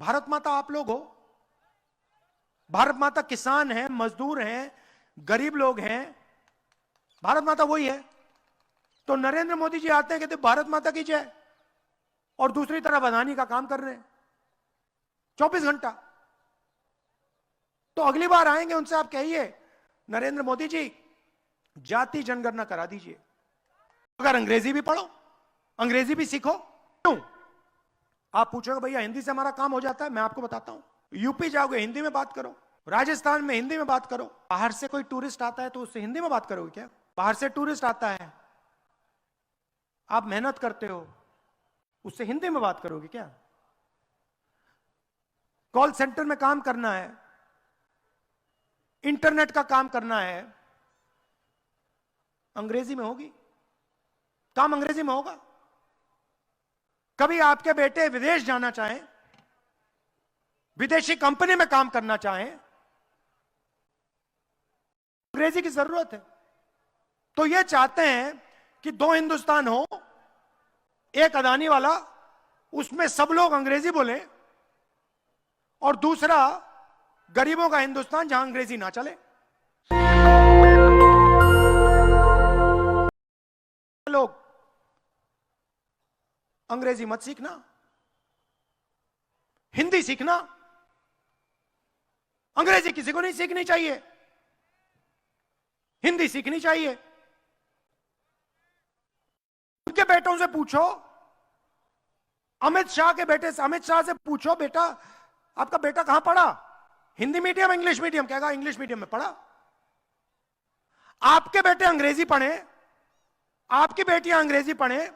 भारत माता आप लोग हो। भारत माता किसान हैं, मजदूर हैं, गरीब लोग हैं। भारत माता वही है। तो नरेंद्र मोदी जी आते हैं, कहते भारत माता की जय, और दूसरी तरफ अदानी का काम कर रहे हैं 24 घंटा। तो अगली बार आएंगे उनसे आप कहिए, नरेंद्र मोदी जी जाति जनगणना करा दीजिए। अगर अंग्रेजी भी पढ़ो, अंग्रेजी भी सीखो। क्यों? आप पूछोगे भैया हिंदी से हमारा काम हो जाता है। मैं आपको बताता हूं, यूपी जाओगे हिंदी में बात करो, राजस्थान में हिंदी में बात करो। बाहर से कोई टूरिस्ट आता है तो उससे हिंदी में बात करोगे क्या? बाहर से टूरिस्ट आता है, आप मेहनत करते हो, उससे हिंदी में बात करोगे क्या? कॉल सेंटर में काम करना है, इंटरनेट का काम करना है, अंग्रेजी में होगी, काम अंग्रेजी में होगा। कभी आपके बेटे विदेश जाना चाहें, विदेशी कंपनी में काम करना चाहें, अंग्रेजी की जरूरत है। तो ये चाहते हैं कि दो हिंदुस्तान हो, एक अदानी वाला, उसमें सब लोग अंग्रेजी बोले, और दूसरा गरीबों का हिंदुस्तान जहां अंग्रेजी ना चले। लोग अंग्रेजी मत सीखना, हिंदी सीखना। अंग्रेजी किसी को नहीं सीखनी चाहिए, हिंदी सीखनी चाहिए। उनके बेटों से पूछो, अमित शाह के बेटे से, अमित शाह से पूछो, बेटा आपका बेटा कहां पढ़ा, हिंदी मीडियम इंग्लिश मीडियम? कहेगा इंग्लिश मीडियम में पढ़ा। आपके बेटे अंग्रेजी पढ़े, आपकी बेटियां अंग्रेजी पढ़े,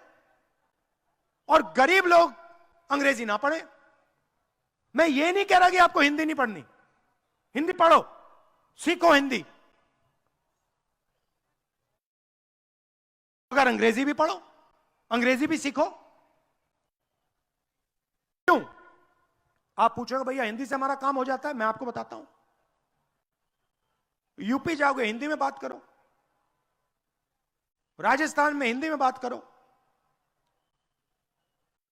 और गरीब लोग अंग्रेजी ना पढ़े। मैं ये नहीं कह रहा कि आपको हिंदी नहीं पढ़नी, हिंदी पढ़ो, सीखो हिंदी। अगर अंग्रेजी भी पढ़ो, अंग्रेजी भी सीखो। क्यों? आप पूछोगे भैया हिंदी से हमारा काम हो जाता है। मैं आपको बताता हूं, यूपी जाओगे हिंदी में बात करो, राजस्थान में हिंदी में बात करो।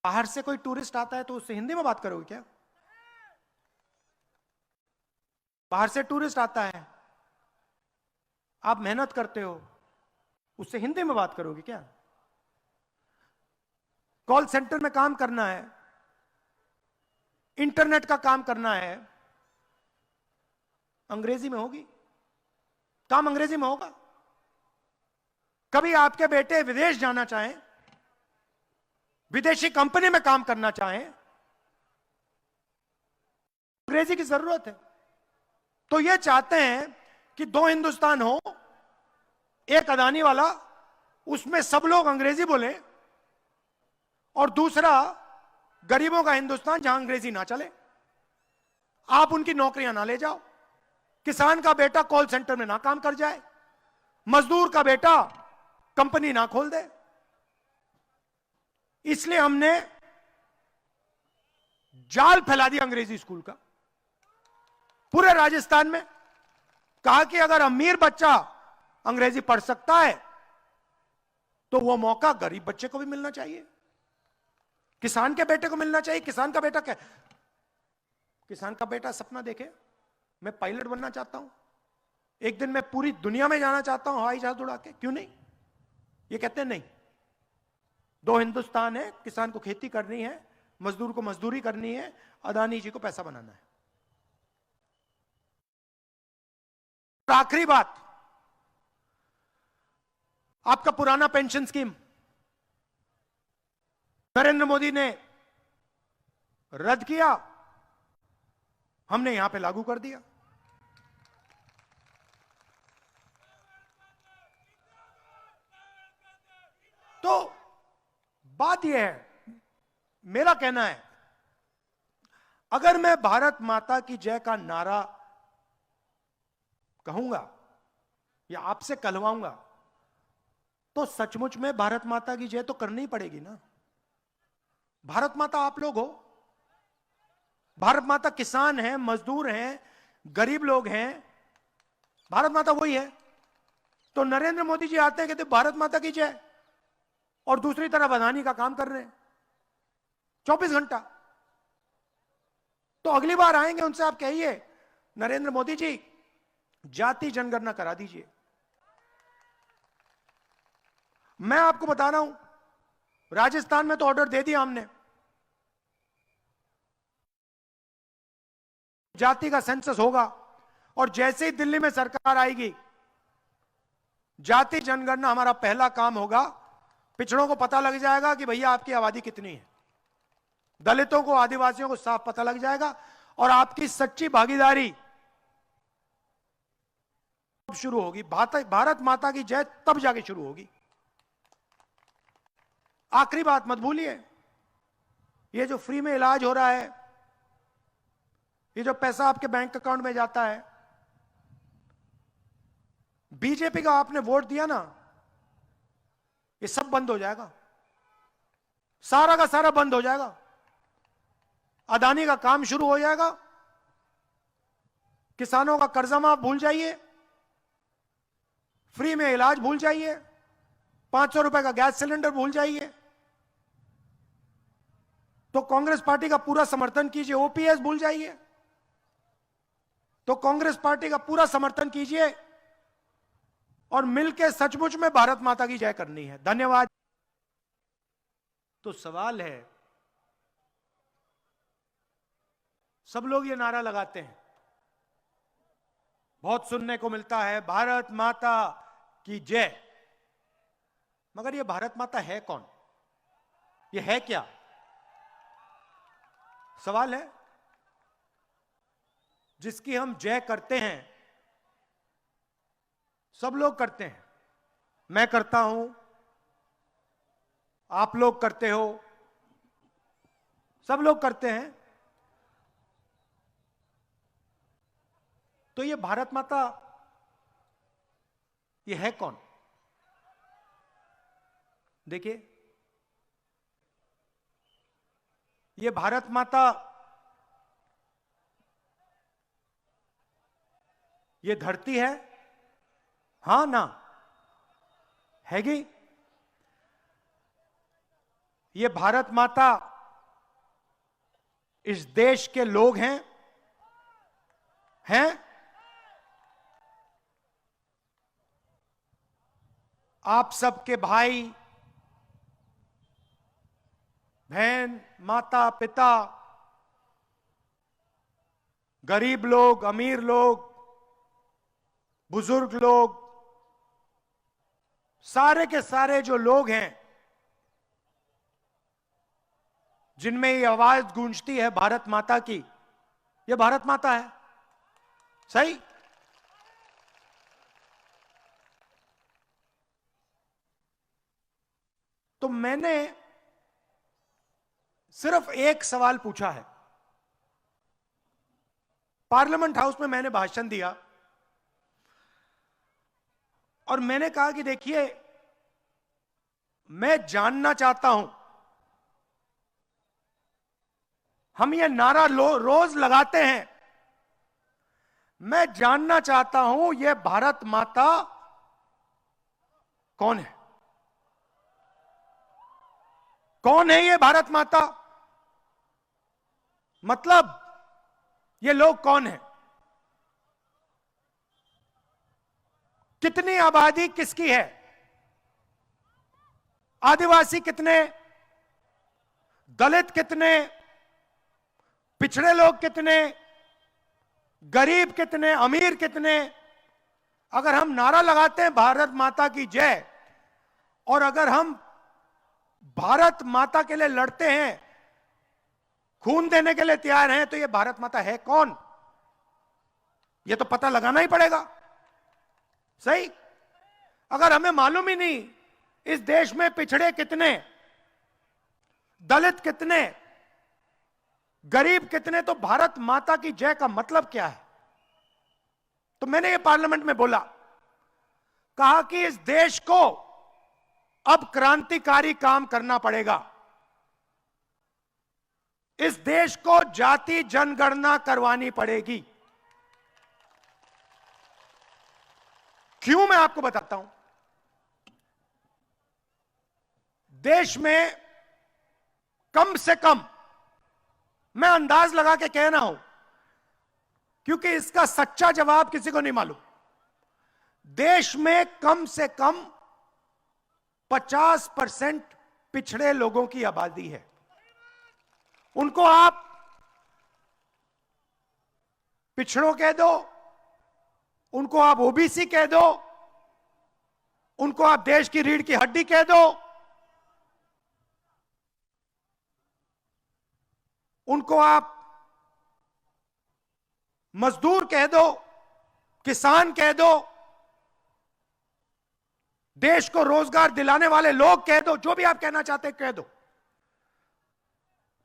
बाहर से कोई टूरिस्ट आता है तो उससे हिंदी में बात करोगे क्या? बाहर से टूरिस्ट आता है, आप मेहनत करते हो, उससे हिंदी में बात करोगे क्या? कॉल सेंटर में काम करना है, इंटरनेट का काम करना है, अंग्रेजी में होगी, काम अंग्रेजी में होगा। कभी आपके बेटे विदेश जाना चाहें, विदेशी कंपनी में काम करना चाहें, अंग्रेजी की जरूरत है। तो ये चाहते हैं कि दो हिंदुस्तान हो, एक अदानी वाला, उसमें सब लोग अंग्रेजी बोले, और दूसरा गरीबों का हिंदुस्तान जहां अंग्रेजी ना चले। आप उनकी नौकरियां ना ले जाओ, किसान का बेटा कॉल सेंटर में ना काम कर जाए, मजदूर का बेटा कंपनी ना खोल दे। इसलिए हमने जाल फैला दिया अंग्रेजी स्कूल का पूरे राजस्थान में। कहा कि अगर अमीर बच्चा अंग्रेजी पढ़ सकता है तो वो मौका गरीब बच्चे को भी मिलना चाहिए, किसान के बेटे को मिलना चाहिए। किसान का बेटा क्या, किसान का बेटा सपना देखे मैं पायलट बनना चाहता हूं, एक दिन मैं पूरी दुनिया में जाना चाहता हूं हवाई जहाज उड़ा के, क्यों नहीं? ये कहते हैं नहीं, दो हिंदुस्तान है, किसान को खेती करनी है, मजदूर को मजदूरी करनी है, अदानी जी को पैसा बनाना है। आखिरी बात, आपका पुराना पेंशन स्कीम नरेंद्र मोदी ने रद्द किया, हमने यहां पे लागू कर दिया। तो बात यह है, मेरा कहना है, अगर मैं भारत माता की जय का नारा कहूंगा या आपसे कहलवाऊंगा तो सचमुच में भारत माता की जय तो करनी ही पड़ेगी ना। भारत माता आप लोग हो। भारत माता किसान हैं, मजदूर हैं, गरीब लोग हैं। भारत माता वही है। तो नरेंद्र मोदी जी आते हैं, कहते भारत माता की जय, और दूसरी तरफ अदानी का काम कर रहे हैं 24 घंटा। तो अगली बार आएंगे उनसे आप कहिए, नरेंद्र मोदी जी जाति जनगणना करा दीजिए। मैं आपको बता रहा हूं, राजस्थान में तो ऑर्डर दे दिया हमने, जाति का सेंसस होगा, और जैसे ही दिल्ली में सरकार आएगी, जाति जनगणना हमारा पहला काम होगा। पिछड़ों को पता लग जाएगा कि भैया आपकी आबादी कितनी है, दलितों को, आदिवासियों को साफ पता लग जाएगा, और आपकी सच्ची भागीदारी शुरू होगी। भारत माता की जय तब जाके शुरू होगी। आखिरी बात मत भूलिए, ये जो फ्री में इलाज हो रहा है, ये जो पैसा आपके बैंक अकाउंट में जाता है, बीजेपी का आपने वोट दिया ना, ये सब बंद हो जाएगा, सारा का सारा बंद हो जाएगा। अदानी का काम शुरू हो जाएगा, किसानों का कर्जा माफ भूल जाइए, फ्री में इलाज भूल जाइए, 500 रुपए का गैस सिलेंडर भूल जाइए। तो कांग्रेस पार्टी का पूरा समर्थन कीजिए, ओपीएस भूल जाइए, तो कांग्रेस पार्टी का पूरा समर्थन कीजिए, और मिलकर सचमुच में भारत माता की जय करनी है। धन्यवाद। तो सवाल है, सब लोग ये नारा लगाते हैं, बहुत सुनने को मिलता है, भारत माता की जय, मगर ये भारत माता है कौन? ये है क्या? सवाल है। जिसकी हम जय करते हैं, सब लोग करते हैं, मैं करता हूं, आप लोग करते हो, सब लोग करते हैं। तो ये भारत माता, ये है कौन? देखिए, ये भारत माता, ये धरती है, हां ना? हैगी? ये भारत माता इस देश के लोग हैं? आप सबके भाई बहन, माता पिता, गरीब लोग, अमीर लोग, बुजुर्ग लोग, सारे के सारे जो लोग हैं जिनमें ये आवाज गूंजती है भारत माता की, ये भारत माता है। सही? तो मैंने सिर्फ एक सवाल पूछा है। पार्लियामेंट हाउस में मैंने भाषण दिया और मैंने कहा कि देखिए, मैं जानना चाहता हूं, हम ये नारा रोज लगाते हैं, मैं जानना चाहता हूं ये भारत माता कौन है? कौन है ये भारत माता? मतलब ये लोग कौन है? कितनी आबादी किसकी है? आदिवासी कितने? दलित कितने? पिछड़े लोग कितने? गरीब कितने? अमीर कितने? अगर हम नारा लगाते हैं भारत माता की जय, और अगर हम भारत माता के लिए लड़ते हैं, खून देने के लिए तैयार हैं, तो ये भारत माता है कौन? ये तो पता लगाना ही पड़ेगा। सही? अगर हमें मालूम ही नहीं इस देश में पिछड़े कितने, दलित कितने, गरीब कितने, तो भारत माता की जय का मतलब क्या है? तो मैंने ये पार्लियामेंट में बोला, कहा कि इस देश को अब क्रांतिकारी काम करना पड़ेगा। इस देश को जाति जनगणना करवानी पड़ेगी। क्यों? मैं आपको बताता हूं। देश में कम से कम मैं अंदाज लगा के कह रहा हूं, क्योंकि इसका सच्चा जवाब किसी को नहीं मालूम। देश में कम से कम 50% पिछड़े लोगों की आबादी है। उनको आप पिछड़ों कह दो, उनको आप ओबीसी कह दो, उनको आप देश की रीढ़ की हड्डी कह दो, उनको आप मजदूर कह दो, किसान कह दो, देश को रोजगार दिलाने वाले लोग कह दो, जो भी आप कहना चाहते हैं कह दो,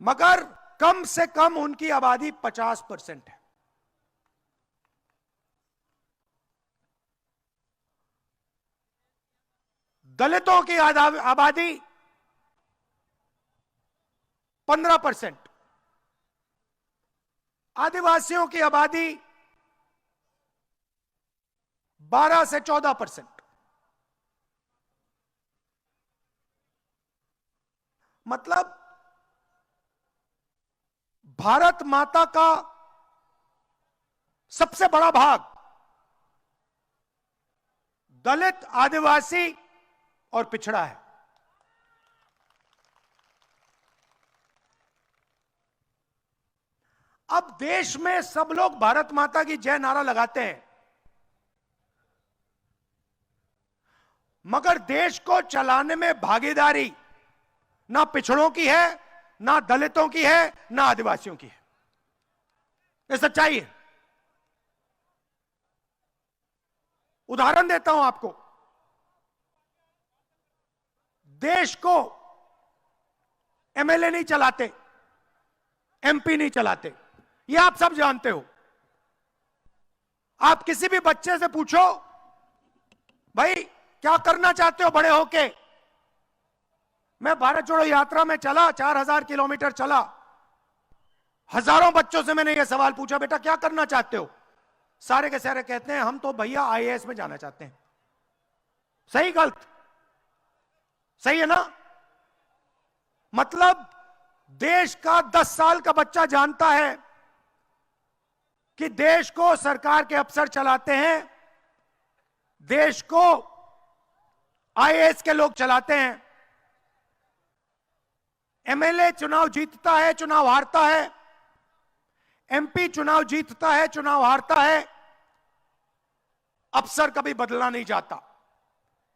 मगर कम से कम उनकी आबादी 50% है। दलितों की आबादी 15%, आदिवासियों की आबादी 12 से 14%। मतलब भारत माता का सबसे बड़ा भाग दलित, आदिवासी और पिछड़ा है। अब देश में सब लोग भारत माता की जय नारा लगाते हैं, मगर देश को चलाने में भागीदारी ना पिछड़ों की है, ना दलितों की है, ना आदिवासियों की है। ये सच्चाई है। उदाहरण देता हूं आपको। देश को एमएलए नहीं चलाते, एमपी नहीं चलाते, ये आप सब जानते हो। आप किसी भी बच्चे से पूछो, भाई क्या करना चाहते हो बड़े होके? मैं भारत जोड़ो यात्रा में चला, 4000 किलोमीटर चला, हजारों बच्चों से मैंने यह सवाल पूछा, बेटा क्या करना चाहते हो? सारे के सारे कहते हैं हम तो भैया आईएएस में जाना चाहते हैं। सही गलत? सही है ना? मतलब देश का 10 साल का बच्चा जानता है कि देश को सरकार के अफसर चलाते हैं, देश को आईएएस के लोग चलाते हैं। एमएलए चुनाव जीतता है, चुनाव हारता है, एमपी चुनाव जीतता है, चुनाव हारता है, अफसर कभी बदला नहीं जाता।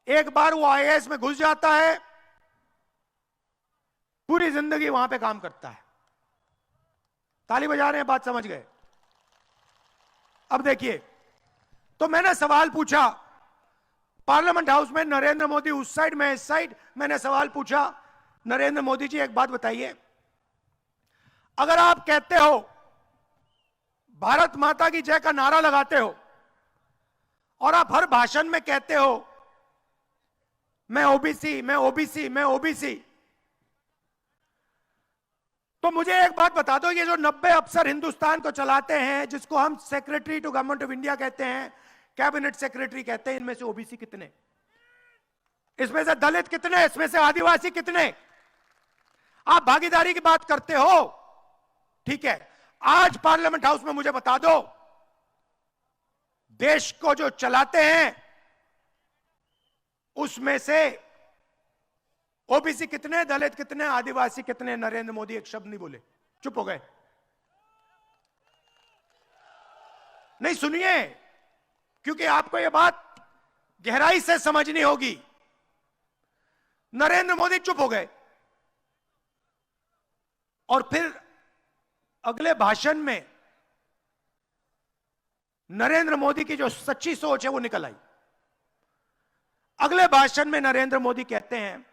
एक बार वो आईएएस में घुस जाता है, पूरी जिंदगी वहां पे काम करता है। ताली बजा रहे हैं, बात समझ गए? अब देखिए, तो मैंने सवाल पूछा पार्लियामेंट हाउस में, नरेंद्र मोदी उस साइड, मैं इस साइड, मैंने सवाल पूछा, नरेंद्र मोदी जी एक बात बताइए, अगर आप कहते हो भारत माता की जय का नारा लगाते हो और आप हर भाषण में कहते हो मैं ओबीसी, मैं ओबीसी, मैं ओबीसी, तो मुझे एक बात बता दो, ये जो 90 अफसर हिंदुस्तान को चलाते हैं, जिसको हम secretary to government of India कहते हैं, कैबिनेट सेक्रेटरी कहते हैं, इनमें से ओबीसी कितने? इसमें से दलित कितने? इसमें से आदिवासी कितने? आप भागीदारी की बात करते हो, ठीक है। आज पार्लियामेंट हाउस में मुझे बता दो, देश को जो चलाते हैं उसमें से ओबीसी कितने, दलित कितने, आदिवासी कितने? नरेंद्र मोदी एक शब्द नहीं बोले, चुप हो गए। नहीं, सुनिए, क्योंकि आपको यह बात गहराई से समझनी होगी। नरेंद्र मोदी चुप हो गए और फिर अगले भाषण में नरेंद्र मोदी की जो सच्ची सोच है वो निकल आई। अगले भाषण में नरेंद्र मोदी कहते हैं,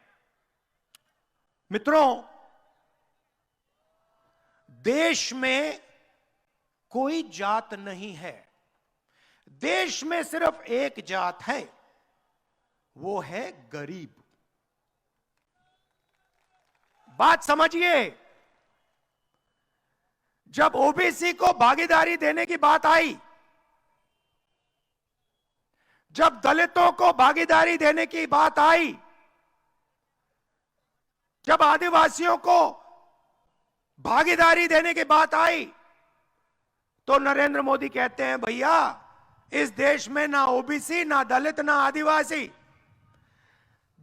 मित्रों, देश में कोई जात नहीं है, देश में सिर्फ एक जात है, वो है गरीब। बात समझिए, जब ओबीसी को भागीदारी देने की बात आई, जब दलितों को भागीदारी देने की बात आई, जब आदिवासियों को भागीदारी देने की बात आई तो नरेंद्र मोदी कहते हैं भैया इस देश में ना ओबीसी, ना दलित, ना आदिवासी।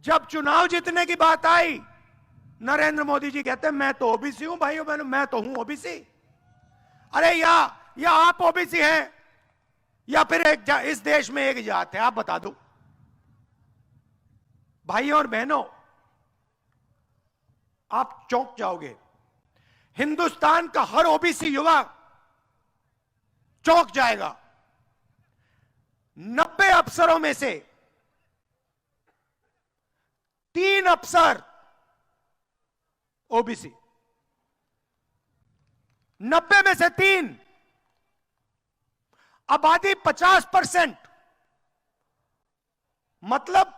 जब चुनाव जीतने की बात आई नरेंद्र मोदी जी कहते हैं मैं तो ओबीसी हूं भाइयों बहनों, मैं तो हूं ओबीसी। अरे या आप ओबीसी हैं या फिर इस देश में एक जात है, आप बता दो। भाइयों और बहनों, आप चौंक जाओगे। हिंदुस्तान का हर ओबीसी युवा चौंक जाएगा। 90 अफसरों में से 3 अफसर ओबीसी, 90 में से 3। आबादी 50%, मतलब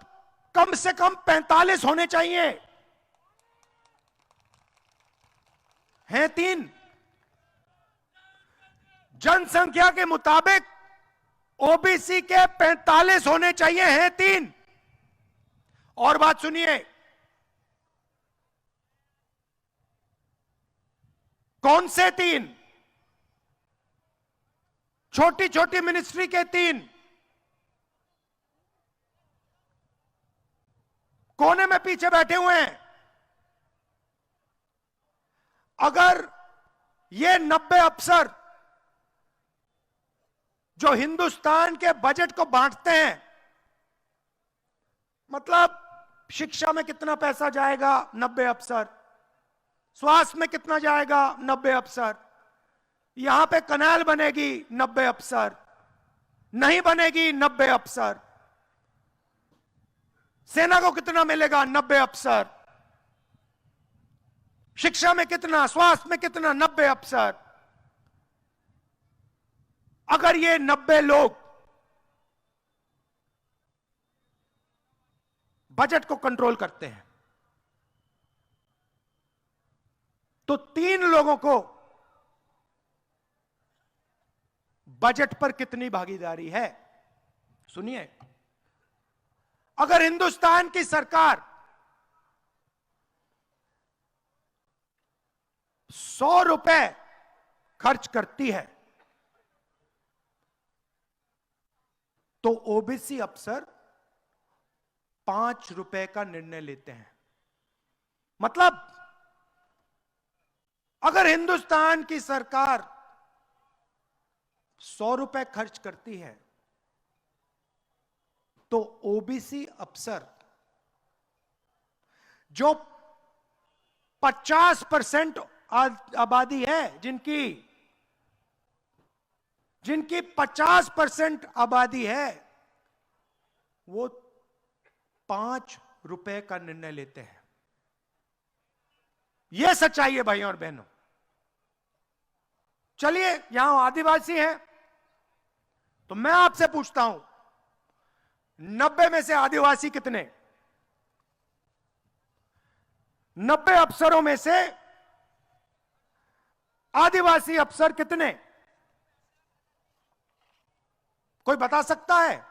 कम से कम 45 होने चाहिए, हैं 3। जनसंख्या के मुताबिक ओबीसी के 45 होने चाहिए, हैं 3। और बात सुनिए, कौन से 3? छोटी छोटी मिनिस्ट्री के 3। कोने में पीछे बैठे हुए हैं। अगर ये 90 अफसर जो हिंदुस्तान के बजट को बांटते हैं, मतलब शिक्षा में कितना पैसा जाएगा 90 अफसर, स्वास्थ्य में कितना जाएगा 90 अफसर, यहां पे कनाल बनेगी 90 अफसर, नहीं बनेगी 90 अफसर, सेना को कितना मिलेगा 90 अफसर, शिक्षा में कितना, स्वास्थ्य में कितना 90 अफसर। अगर ये 90 लोग बजट को कंट्रोल करते हैं तो 3 लोगों को बजट पर कितनी भागीदारी है, सुनिए। अगर हिंदुस्तान की सरकार 100 रुपए खर्च करती है तो ओबीसी अफसर 5 रुपए का निर्णय लेते हैं। मतलब अगर हिंदुस्तान की सरकार 100 रुपए खर्च करती है तो ओबीसी अफसर जो 50% आबादी है, जिनकी 50% आबादी है, वो 5 रुपए का निर्णय लेते हैं। यह सच्चाई है भाइयों और बहनों। चलिए, यहां आदिवासी हैं तो मैं आपसे पूछता हूं 90 में से आदिवासी कितने? 90 अफसरों में से आदिवासी अफसर कितने? कोई बता सकता है?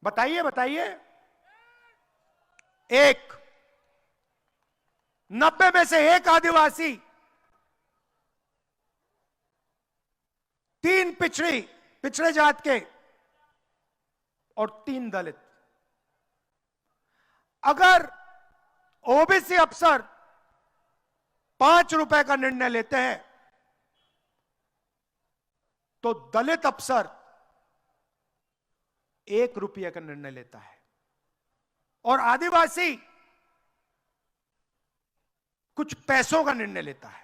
बताइए बताइए। 1। 90 में से 1 आदिवासी, 3 पिछड़े जात के और 3 दलित। अगर ओबीसी अफसर 5 रुपए का निर्णय लेते हैं तो दलित अफसर 1 रुपये का निर्णय लेता है और आदिवासी कुछ पैसों का निर्णय लेता है।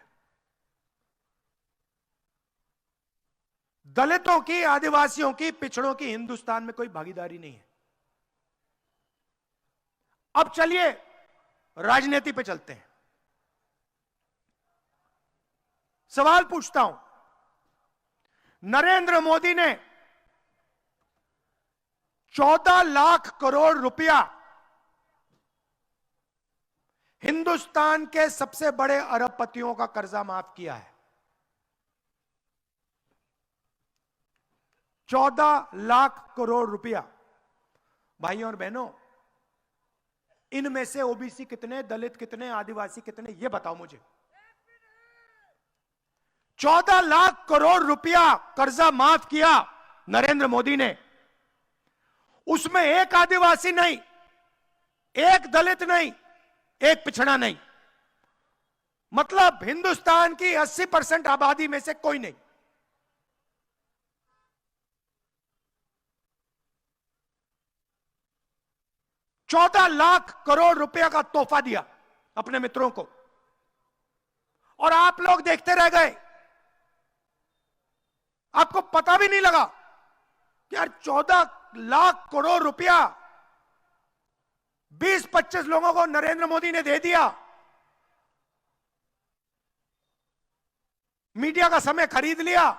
दलितों की, आदिवासियों की, पिछड़ों की हिंदुस्तान में कोई भागीदारी नहीं है। अब चलिए राजनीति पे चलते हैं। सवाल पूछता हूं, नरेंद्र मोदी ने 14 लाख करोड़ रुपया हिंदुस्तान के सबसे बड़े अरबपतियों का कर्जा माफ किया है। 14 लाख करोड़ रुपया। भाइयों और बहनों, इनमें से ओबीसी कितने, दलित कितने, आदिवासी कितने, ये बताओ मुझे। 14 लाख करोड़ रुपया कर्जा माफ किया नरेंद्र मोदी ने, उसमें एक आदिवासी नहीं, एक दलित नहीं, एक पिछड़ा नहीं, मतलब हिंदुस्तान की 80% आबादी में से कोई नहीं। ₹14 लाख करोड़ रुपया का तोहफा दिया अपने मित्रों को, और आप लोग देखते रह गए। आपको पता भी नहीं लगा कि यार 14 लाख करोड़ रुपया 20-25 लोगों को नरेंद्र मोदी ने दे दिया। मीडिया का समय खरीद लिया,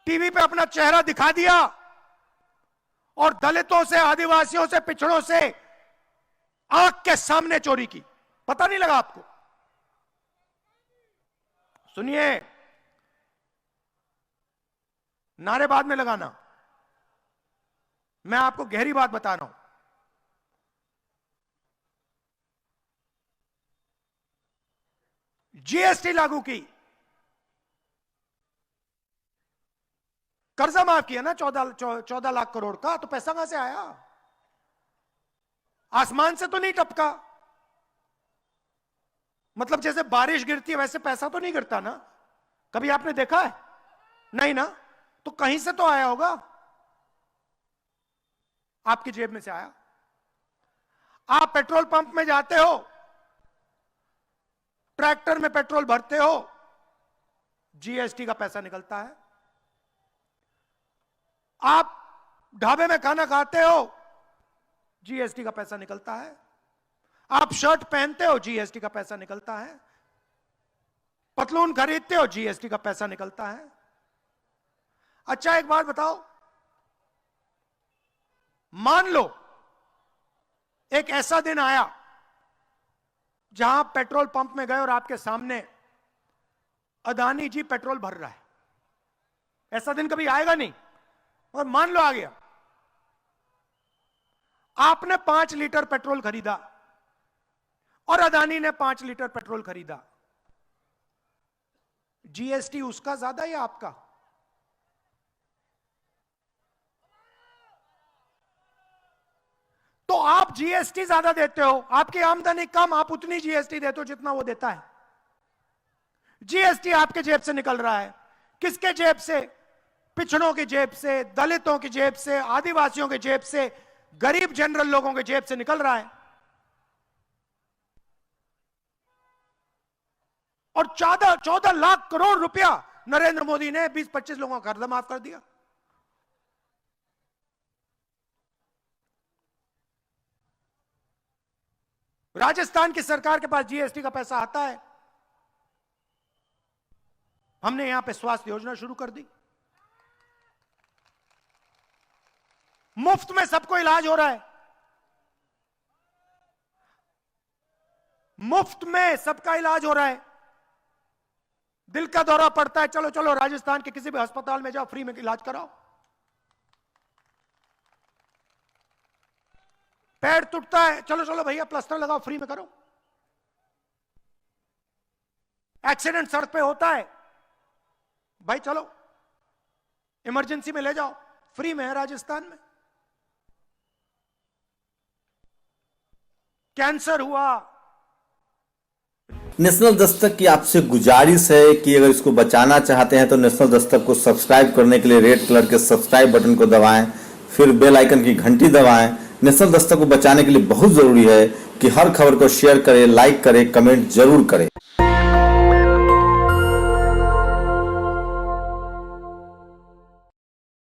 टीवी पे अपना चेहरा दिखा दिया, और दलितों से, आदिवासियों से, पिछड़ों से आंख के सामने चोरी की। पता नहीं लगा आपको? सुनिए, नारे बाद में लगाना, मैं आपको गहरी बात बता रहा हूं। जीएसटी लागू की, कर्जा माफ किया ना 14 लाख करोड़ का, तो पैसा कहां से आया? आसमान से तो नहीं टपका। मतलब जैसे बारिश गिरती है वैसे पैसा तो नहीं गिरता ना, कभी आपने देखा है? नहीं ना, तो कहीं से तो आया होगा, आपकी जेब में से आया। आप पेट्रोल पंप में जाते हो, ट्रैक्टर में पेट्रोल भरते हो, जीएसटी का पैसा निकलता है। आप ढाबे में खाना खाते हो, जीएसटी का पैसा निकलता है। आप शर्ट पहनते हो, जीएसटी का पैसा निकलता है। पतलून खरीदते हो, जीएसटी का पैसा निकलता है। अच्छा, एक बात बताओ, मान लो एक ऐसा दिन आया जहां पेट्रोल पंप में गए और आपके सामने अदानी जी पेट्रोल भर रहा है। ऐसा दिन कभी आएगा नहीं, और मान लो आ गया। आपने 5 लीटर पेट्रोल खरीदा और अदानी ने 5 लीटर पेट्रोल खरीदा, जीएसटी उसका ज्यादा या आपका? तो आप जीएसटी ज्यादा देते हो, आपकी आमदनी कम, आप उतनी जीएसटी देते हो जितना वो देता है। जीएसटी आपके जेब से निकल रहा है। किसके जेब से? पिछड़ों की जेब से, दलितों की जेब से, आदिवासियों की जेब से, गरीब जनरल लोगों के जेब से निकल रहा है। और 14 लाख करोड़ रुपया नरेंद्र मोदी ने 20-25 लोगों का कर्जा माफ कर दिया। राजस्थान की सरकार के पास जीएसटी का पैसा आता है। हमने यहां पे स्वास्थ्य योजना शुरू कर दी, मुफ्त में सबको इलाज हो रहा है, मुफ्त में सबका इलाज हो रहा है। दिल का दौरा पड़ता है, चलो चलो राजस्थान के किसी भी अस्पताल में जाओ, फ्री में इलाज कराओ। पैर टूटता है, चलो चलो भैया प्लास्टर लगाओ, फ्री में करो। एक्सीडेंट सड़क पे होता है, भाई चलो इमरजेंसी में ले जाओ, फ्री में है राजस्थान में। कैंसर हुआ। नेशनल दस्तक की आपसे गुजारिश है कि अगर इसको बचाना चाहते हैं तो नेशनल दस्तक को सब्सक्राइब करने के लिए रेड कलर के सब्सक्राइब बटन को दबाएं, फिर बेल आइकन की घंटी दबाएं। नेशनल दस्तक को बचाने के लिए बहुत जरूरी है कि हर खबर को शेयर करें, लाइक करें, कमेंट जरूर करें।